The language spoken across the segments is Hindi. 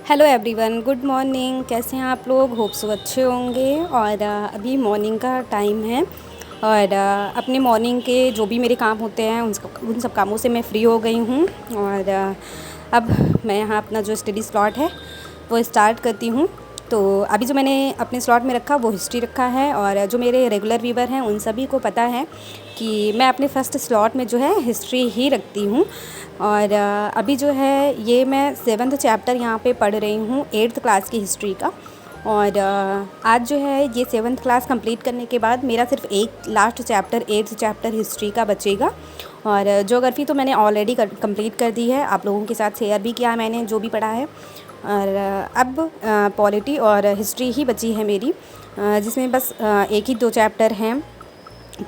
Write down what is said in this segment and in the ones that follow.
Hello everyone, good morning. कैसे हैं आप लोग? होप सो अच्छे होंगे। और अभी मॉर्निंग का टाइम है और अपने मॉर्निंग के जो भी मेरे काम होते हैं उन सब कामों से मैं फ़्री हो गई हूँ। और अब मैं यहाँ अपना जो स्टडी स्लॉट है वो स्टार्ट करती हूँ। तो अभी जो मैंने अपने स्लॉट में रखा वो हिस्ट्री रखा है, और जो मेरे रेगुलर व्यूवर हैं उन सभी को पता है कि मैं अपने फ़र्स्ट स्लॉट में जो है हिस्ट्री ही रखती हूँ। और अभी जो है ये मैं 7th चैप्टर यहाँ पे पढ़ रही हूँ 8th क्लास की हिस्ट्री का। और आज जो है ये 7th क्लास कंप्लीट करने के बाद मेरा सिर्फ एक last chapter 8th chapter history का बचेगा। और ज्योग्राफी तो मैंने ऑलरेडी कंप्लीट कर दी है, आप लोगों के साथ शेयर भी किया है मैंने जो भी पढ़ा है। और अब पॉलिटी और हिस्ट्री ही बची है मेरी, जिसमें बस एक ही 2 चैप्टर हैं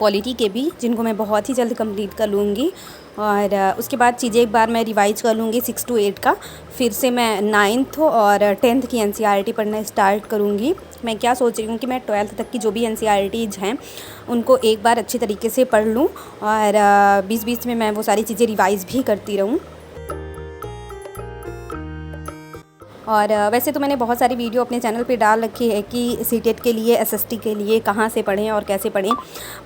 पॉलिटी के भी, जिनको मैं बहुत ही जल्द कंप्लीट कर लूँगी। और उसके बाद चीज़ें एक बार मैं रिवाइज कर लूँगी 6 to 8 का। फिर से मैं 9th और 10th की एनसीईआरटी पढ़ना स्टार्ट करूँगी। मैं क्या सोच रही हूँ कि मैं 12th तक की जो भी एनसीईआरटीज़ हैं उनको एक बार अच्छी तरीके से पढ़ लूँ, और बीच बीच में मैं वो सारी चीज़ें रिवाइज़ भी करती रहूँ। और वैसे तो मैंने बहुत सारी वीडियो अपने चैनल पे डाल रखी है कि सीटेट के लिए एसएसटी के लिए कहाँ से पढ़ें और कैसे पढ़ें।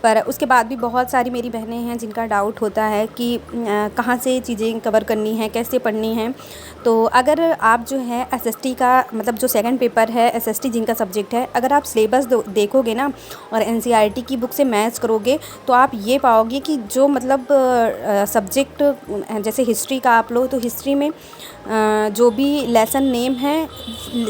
पर उसके बाद भी बहुत सारी मेरी बहनें हैं जिनका डाउट होता है कि कहाँ से चीज़ें कवर करनी है, कैसे पढ़नी है। तो अगर आप जो है एसएसटी का मतलब जो सेकंड पेपर है एसएसटी जिनका सब्जेक्ट है, अगर आप सिलेबस देखोगे ना और एनसीईआरटी की बुक से मैच करोगे तो आप ये पाओगे कि जो मतलब सब्जेक्ट जैसे हिस्ट्री का आप लो तो हिस्ट्री में जो भी लेसन नेम है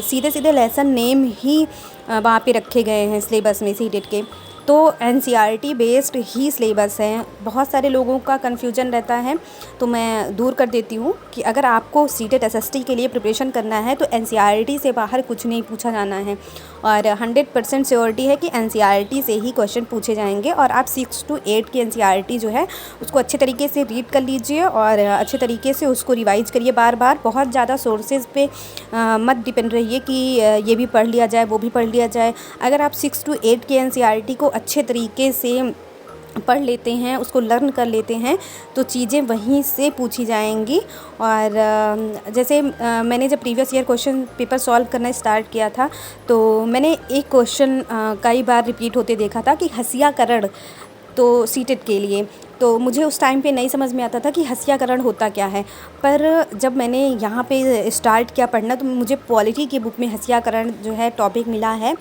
सीधे सीधे लेसन नेम ही वहाँ पे रखे गए हैं सिलेबस में सीटेट के। तो एनसीईआरटी बेस्ड ही सिलेबस है। बहुत सारे लोगों का कन्फ्यूजन रहता है, तो मैं दूर कर देती हूँ कि अगर आपको सीटेट एसएसटी के लिए प्रिपरेशन करना है तो एनसीईआरटी से बाहर कुछ नहीं पूछा जाना है। और 100% श्योरिटी है कि एनसीईआरटी से ही क्वेश्चन पूछे जाएंगे। और आप 6 to 8 की एनसीईआरटी जो है उसको अच्छे तरीके से रीड कर लीजिए और अच्छे तरीके से उसको रिवाइज करिए बार बार। बहुत ज़्यादा सोर्सेज पे मत डिपेंड रहिए कि ये भी पढ़ लिया जाए वो भी पढ़ लिया जाए। अगर आप 6 to 8 की एनसीईआरटी को अच्छे तरीके से पढ़ लेते हैं, उसको लर्न कर लेते हैं, तो चीज़ें वहीं से पूछी जाएंगी। और जैसे मैंने जब previous year question paper solve करना स्टार्ट किया था तो मैंने एक क्वेश्चन कई बार रिपीट होते देखा था कि हसियाकरण, तो सीटेट के लिए। तो मुझे उस टाइम पे नहीं समझ में आता था कि हसियाकरण होता क्या है। पर जब मैंने यहाँ पे स्टार्ट किया पढ़ना तो मुझे पॉलिटी की बुक में हसियाकरण जो है टॉपिक मिला है।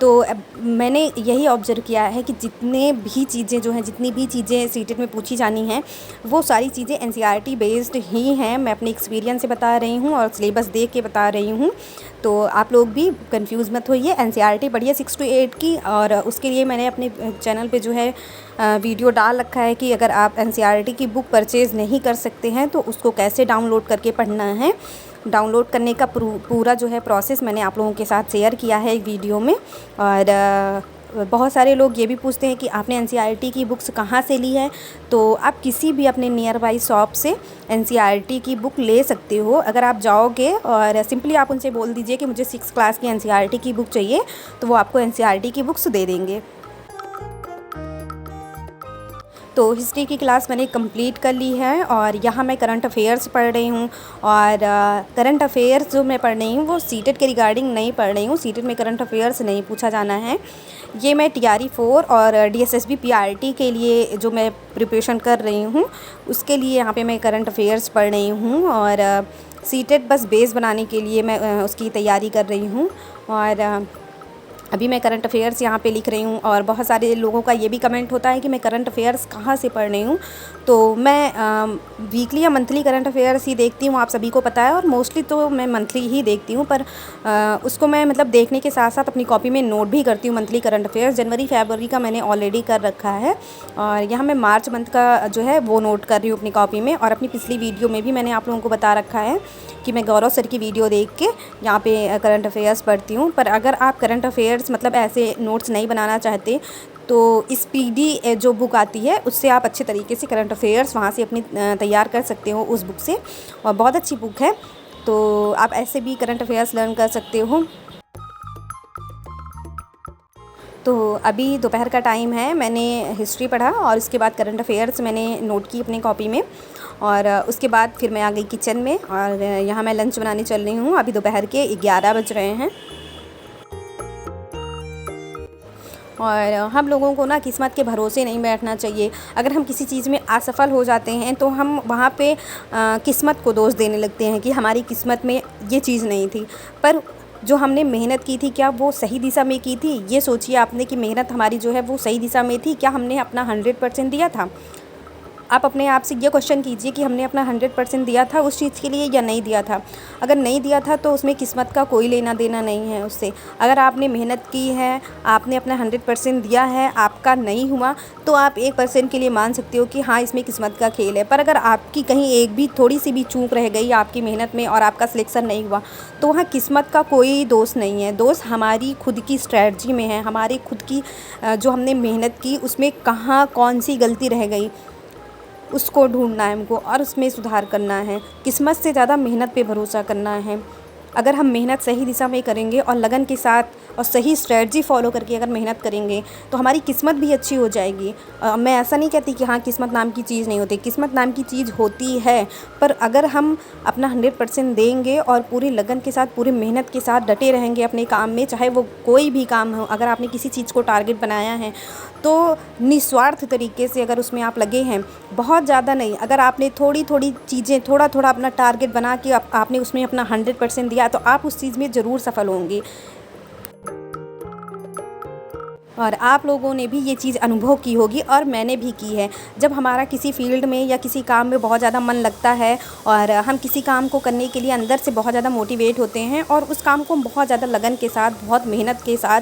तो मैंने यही ऑब्ज़र्व किया है कि जितने भी चीज़ें जो हैं जितनी भी चीज़ें सीटेट में पूछी जानी हैं वो सारी चीज़ें एनसीईआरटी बेस्ड ही हैं। मैं अपने एक्सपीरियंस से बता रही हूँ और सिलेबस देख के बता रही हूँ। तो आप लोग भी कंफ्यूज मत होइए, एनसीईआरटी पढ़िए 6 to 8 की। और उसके लिए मैंने अपने चैनल पे जो है वीडियो डाल रखा है कि अगर आप एनसीईआरटी की बुक परचेज़ नहीं कर सकते हैं तो उसको कैसे डाउनलोड करके पढ़ना है। डाउनलोड करने का पूरा जो है प्रोसेस मैंने आप लोगों के साथ शेयर किया है एक वीडियो में। और बहुत सारे लोग ये भी पूछते हैं कि आपने एनसीईआरटी की बुक्स कहाँ से ली है। तो आप किसी भी अपने नियर बाई शॉप से एनसीईआरटी की बुक ले सकते हो। अगर आप जाओगे और सिंपली आप उनसे बोल दीजिए कि मुझे 6 क्लास की एनसीईआरटी की बुक चाहिए, तो वो आपको एनसीईआरटी की बुक्स दे देंगे। तो हिस्ट्री की क्लास मैंने कंप्लीट कर ली है और यहाँ मैं करंट अफेयर्स पढ़ रही हूँ। और करंट अफेयर्स जो मैं पढ़ रही हूँ वो सीटेट के रिगार्डिंग नहीं पढ़ रही हूँ। सीटेट में करंट अफेयर्स नहीं पूछा जाना है। ये मैं टीआरई 4 और डीएसएसबी पीआरटी के लिए जो मैं प्रिपरेशन कर रही हूँ उसके लिए यहाँ पे मैं करंट अफेयर्स पढ़ रही हूँ। और सीटेट बस बेस बनाने के लिए मैं उसकी तैयारी कर रही हूँ। और अभी मैं करंट अफेयर्स यहाँ पे लिख रही हूँ। और बहुत सारे लोगों का ये भी कमेंट होता है कि मैं करंट अफेयर्स कहाँ से पढ़ रही हूँ। तो मैं वीकली या मंथली करंट अफेयर्स ही देखती हूँ, आप सभी को पता है। और मोस्टली तो मैं मंथली ही देखती हूँ, पर उसको मैं मतलब देखने के साथ साथ अपनी कॉपी में नोट भी करती हूँ। मंथली करंट अफेयर्स जनवरी फरवरी का मैंने ऑलरेडी कर रखा है और यहाँ मैं मार्च मंथ का जो है वो नोट कर रही हूँ अपनी कॉपी में। और अपनी पिछली वीडियो में भी मैंने आप लोगों को बता रखा है कि मैं गौरव सर की वीडियो देख के यहाँ पे करंट अफेयर्स पढ़ती हूँ। पर अगर आप करंट अफेयर्स मतलब ऐसे नोट्स नहीं बनाना चाहते तो इस पीडी जो बुक आती है उससे आप अच्छे तरीके से करंट अफेयर्स वहाँ से अपनी तैयार कर सकते हो उस बुक से, और बहुत अच्छी बुक है। तो आप ऐसे भी करंट अफेयर्स लर्न कर सकते हो। तो अभी दोपहर का टाइम है, मैंने हिस्ट्री पढ़ा और उसके बाद करंट अफेयर्स मैंने नोट की अपनी कॉपी में। और उसके बाद फिर मैं आ गई किचन में और यहाँ मैं लंच बनाने चल रही हूँ। अभी दोपहर के 11 बज रहे हैं। और हम लोगों को ना किस्मत के भरोसे नहीं बैठना चाहिए। अगर हम किसी चीज़ में असफल हो जाते हैं तो हम वहाँ पे किस्मत को दोष देने लगते हैं कि हमारी किस्मत में ये चीज़ नहीं थी। पर जो हमने मेहनत की थी क्या वो सही दिशा में की थी? ये सोचिए आपने कि मेहनत हमारी जो है वो सही दिशा में थी। क्या हमने अपना 100% दिया था? आप अपने आप से ये क्वेश्चन कीजिए कि हमने अपना 100% दिया था उस चीज़ के लिए या नहीं दिया था। अगर नहीं दिया था तो उसमें किस्मत का कोई लेना देना नहीं है उससे। अगर आपने मेहनत की है, आपने अपना 100% दिया है, आपका नहीं हुआ तो आप 1% के लिए मान सकते हो कि हाँ इसमें किस्मत का खेल है। पर अगर आपकी कहीं एक भी थोड़ी सी भी चूक रह गई आपकी मेहनत में और आपका सिलेक्शन नहीं हुआ तो वहाँ किस्मत का कोई दोष नहीं है। दोष हमारी खुद की स्ट्रैटेजी में है, हमारी खुद की जो हमने मेहनत की उसमें कहाँ कौन सी गलती रह गई उसको ढूंढना है हमको और उसमें सुधार करना है। किस्मत से ज़्यादा मेहनत पे भरोसा करना है। अगर हम मेहनत सही दिशा में करेंगे और लगन के साथ और सही स्ट्रेटजी फॉलो करके अगर मेहनत करेंगे तो हमारी किस्मत भी अच्छी हो जाएगी। मैं ऐसा नहीं कहती कि हाँ किस्मत नाम की चीज़ नहीं होती, किस्मत नाम की चीज़ होती है। पर अगर हम अपना 100% देंगे और पूरी लगन के साथ पूरी मेहनत के साथ डटे रहेंगे अपने काम में, चाहे वो कोई भी काम हो। अगर आपने किसी चीज़ को टारगेट बनाया है तो निस्वार्थ तरीके से अगर उसमें आप लगे हैं, बहुत ज़्यादा नहीं, अगर आपने थोड़ी थोड़ी चीज़ें थोड़ा थोड़ा अपना टारगेट बना के आपने उसमें अपना 100% दिया तो आप उस चीज़ में ज़रूर सफल होंगे। और आप लोगों ने भी ये चीज़ अनुभव की होगी और मैंने भी की है। जब हमारा किसी फ़ील्ड में या किसी काम में बहुत ज़्यादा मन लगता है और हम किसी काम को करने के लिए अंदर से बहुत ज़्यादा मोटिवेट होते हैं और उस काम को बहुत ज़्यादा लगन के साथ, बहुत मेहनत के साथ,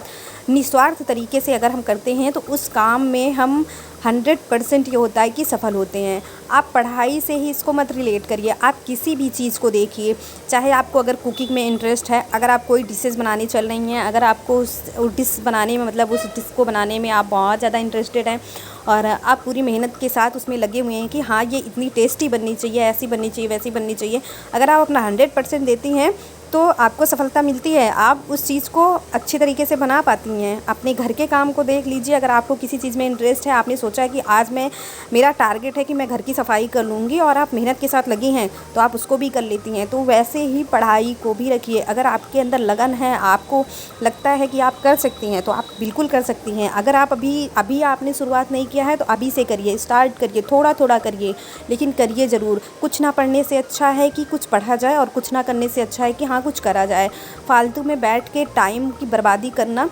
निस्वार्थ तरीके से अगर हम करते हैं तो उस काम में हम 100% ये होता है कि सफल होते हैं। आप पढ़ाई से ही इसको मत रिलेट करिए, आप किसी भी चीज़ को देखिए। चाहे आपको अगर कुकिंग में इंटरेस्ट है, अगर आप कोई डिशेज़ बनाने चल रही हैं, अगर आपको उस डिश बनाने में मतलब उस डिश को बनाने में आप बहुत ज़्यादा इंटरेस्टेड हैं और आप पूरी मेहनत के साथ उसमें लगे हुए हैं कि हाँ ये इतनी टेस्टी बननी चाहिए, ऐसी बननी चाहिए, वैसी बननी चाहिए। अगर आप अपना 100% देती हैं तो आपको सफलता मिलती है। आप उस चीज़ को अच्छे तरीके से बना पाती हैं। अपने घर के काम को देख लीजिए, अगर आपको किसी चीज़ में इंटरेस्ट है, आपने सोचा है कि आज मेरा टारगेट है कि मैं घर की सफाई कर लूँगी और आप मेहनत के साथ लगी हैं तो आप उसको भी कर लेती हैं। तो वैसे ही पढ़ाई को भी रखिए। अगर आपके अंदर लगन है, आपको लगता है कि आप कर सकती हैं तो आप बिल्कुल कर सकती हैं। अगर आप अभी आपने शुरुआत नहीं किया है तो अभी से करिए, स्टार्ट करिए, थोड़ा थोड़ा करिए, लेकिन करिए ज़रूर। कुछ ना पढ़ने से अच्छा है कि कुछ पढ़ा जाए और कुछ ना करने से अच्छा है कि हाँ कुछ करा जाए। फालतू में बैठ के टाइम की बर्बादी करना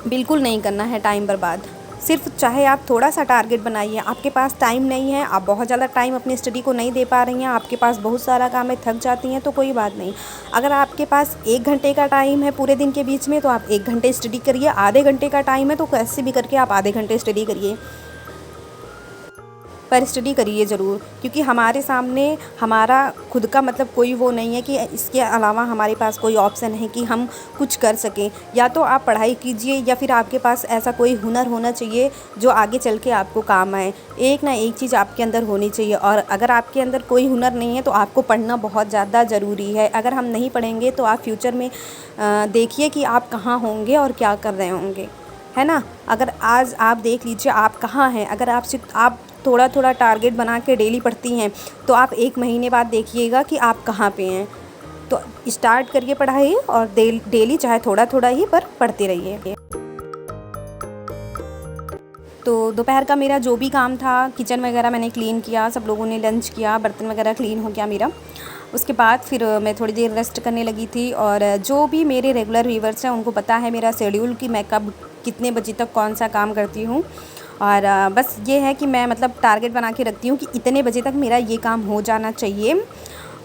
बिल्कुल नहीं करना है। टाइम बर्बाद सिर्फ, चाहे आप थोड़ा सा टारगेट बनाइए, आपके पास टाइम नहीं है, आप बहुत ज़्यादा टाइम अपनी स्टडी को नहीं दे पा रही हैं, आपके पास बहुत सारा काम है, थक जाती हैं तो कोई बात नहीं। अगर आपके पास 1 घंटे का टाइम है पूरे दिन के बीच में तो आप 1 घंटे स्टडी करिए। आधे घंटे का टाइम है तो कैसे भी करके आप आधे घंटे स्टडी करिए, पर स्टडी करिए ज़रूर। क्योंकि हमारे सामने हमारा खुद का मतलब कोई वो नहीं है कि इसके अलावा हमारे पास कोई ऑप्शन है कि हम कुछ कर सकें। या तो आप पढ़ाई कीजिए या फिर आपके पास ऐसा कोई हुनर होना चाहिए जो आगे चल के आपको काम आए। एक ना एक चीज़ आपके अंदर होनी चाहिए। और अगर आपके अंदर कोई हुनर नहीं है तो आपको पढ़ना बहुत ज़्यादा ज़रूरी है। अगर हम नहीं पढ़ेंगे तो आप फ्यूचर में देखिए कि आप कहाँ होंगे और क्या कर रहे होंगे, है ना। अगर आज आप देख लीजिए आप कहाँ हैं। अगर आप थोड़ा थोड़ा टारगेट बना के डेली पढ़ती हैं तो आप 1 महीने बाद देखिएगा कि आप कहाँ पे हैं। तो स्टार्ट करिए पढ़ाई और डेली चाहे थोड़ा थोड़ा ही पर पढ़ते रहिए। तो दोपहर का मेरा जो भी काम था, किचन वगैरह मैंने क्लीन किया, सब लोगों ने लंच किया, बर्तन वगैरह क्लीन हो गया मेरा। उसके बाद फिर मैं थोड़ी देर रेस्ट करने लगी थी। और जो भी मेरे रेगुलर व्यूवर्स हैं उनको पता है मेरा शेड्यूल कि मैं कब कितने बजे तक कौन सा काम करती हूँ। और बस ये है कि मैं मतलब टारगेट बना के रखती हूँ कि इतने बजे तक मेरा ये काम हो जाना चाहिए।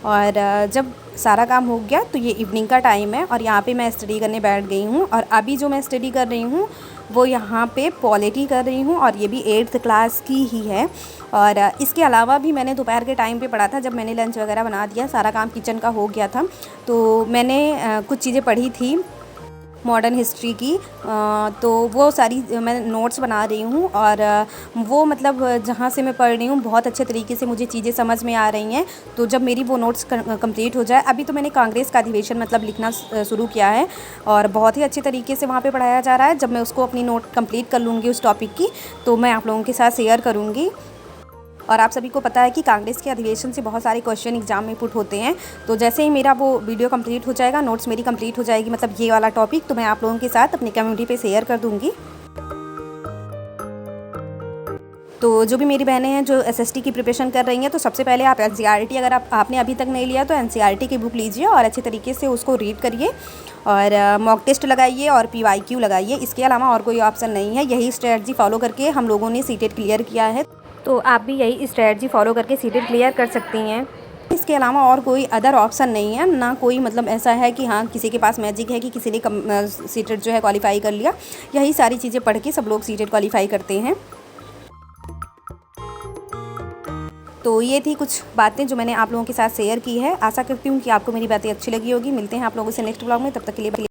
और जब सारा काम हो गया तो ये इवनिंग का टाइम है और यहाँ पे मैं स्टडी करने बैठ गई हूँ। और अभी जो मैं स्टडी कर रही हूँ वो यहाँ पे पॉलिटी कर रही हूँ और ये भी 8th क्लास की ही है। और इसके अलावा भी मैंने दोपहर के टाइम पे पढ़ा था। जब मैंने लंच वगैरह बना दिया, सारा काम किचन का हो गया था, तो मैंने कुछ चीज़ें पढ़ी थी मॉडर्न हिस्ट्री की। तो वो सारी मैं नोट्स बना रही हूँ। और वो मतलब जहाँ से मैं पढ़ रही हूँ बहुत अच्छे तरीके से मुझे चीज़ें समझ में आ रही हैं। तो जब मेरी वो नोट्स कंप्लीट हो जाए, अभी तो मैंने कांग्रेस का अधिवेशन मतलब लिखना शुरू किया है और बहुत ही अच्छे तरीके से वहाँ पे पढ़ाया जा रहा है। जब मैं उसको अपनी नोट कंप्लीट कर लूँगी उस टॉपिक की तो मैं आप लोगों के साथ शेयर करूँगी। और आप सभी को पता है कि कांग्रेस के अधिवेशन से बहुत सारे क्वेश्चन एग्जाम में पुट होते हैं। तो जैसे ही मेरा वो वीडियो कंप्लीट हो जाएगा, नोट्स मेरी कंप्लीट हो जाएगी, मतलब ये वाला टॉपिक, तो मैं आप लोगों के साथ अपनी कम्युनिटी पे शेयर कर दूँगी। तो जो भी मेरी बहनें हैं जो एसएसटी की प्रिपरेशन कर रही हैं, तो सबसे पहले आप एनसीईआरटी अगर आपने अभी तक नहीं लिया तो एनसीईआरटी की बुक लीजिए और अच्छे तरीके से उसको रीड करिए और मॉक टेस्ट लगाइए और पीवाईक्यू लगाइए। इसके अलावा और कोई ऑप्शन नहीं है। यही स्ट्रेटजी फॉलो करके हम लोगों ने सीटेट क्लियर किया है, तो आप भी यही स्ट्रेटजी फॉलो करके सीटेट क्लियर कर सकती हैं। इसके अलावा और कोई अदर ऑप्शन नहीं है, ना कोई मतलब ऐसा है कि हाँ किसी के पास मैजिक है कि किसी ने सीटेट जो है क्वालिफाई कर लिया। यही सारी चीज़ें पढ़ के सब लोग सीटेट क्वालिफाई करते हैं। तो ये थी कुछ बातें जो मैंने आप लोगों के साथ शेयर की है। आशा करती हूँ कि आपको मेरी बातें अच्छी लगी होगी। मिलते हैं आप लोगों से नेक्स्ट ब्लॉग में, तब तक के लिए